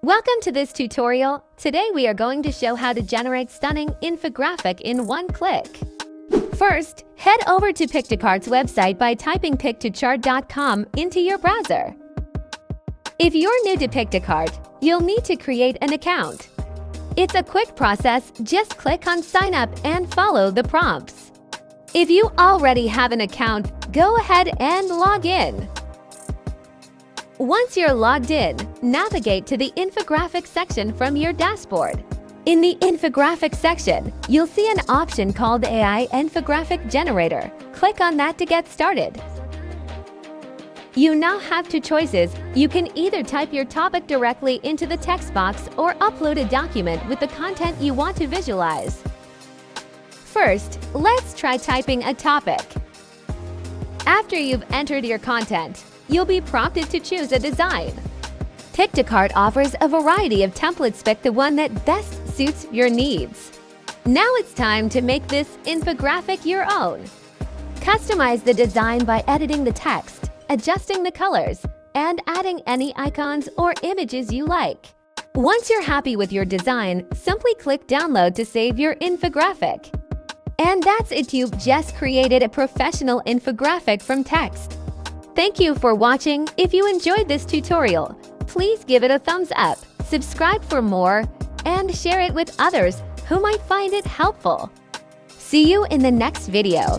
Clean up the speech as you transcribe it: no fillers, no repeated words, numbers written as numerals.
Welcome to this tutorial. Today we are going to show how to generate stunning infographic in one click. First, head over to Pictocart's website by typing pictochart.com into your browser. If you're new to Pictocart, you'll need to create an account. It's a quick process, just click on Sign Up and follow the prompts. If you already have an account, go ahead and log in. Once you're logged in, navigate to the Infographic section from your dashboard. In the Infographic section, you'll see an option called AI Infographic Generator. Click on that to get started. You now have two choices. You can either type your topic directly into the text box or upload a document with the content you want to visualize. First, let's try typing a topic. After you've entered your content, you'll be prompted to choose a design. Pictocart offers a variety of templates. Pick the one that best suits your needs. Now it's time to make this infographic your own. Customize the design by editing the text, adjusting the colors, and adding any icons or images you like. Once you're happy with your design, simply click Download to save your infographic. And that's it, you've just created a professional infographic from text. Thank you for watching. If you enjoyed this tutorial, please give it a thumbs up, subscribe for more, and share it with others who might find it helpful. See you in the next video.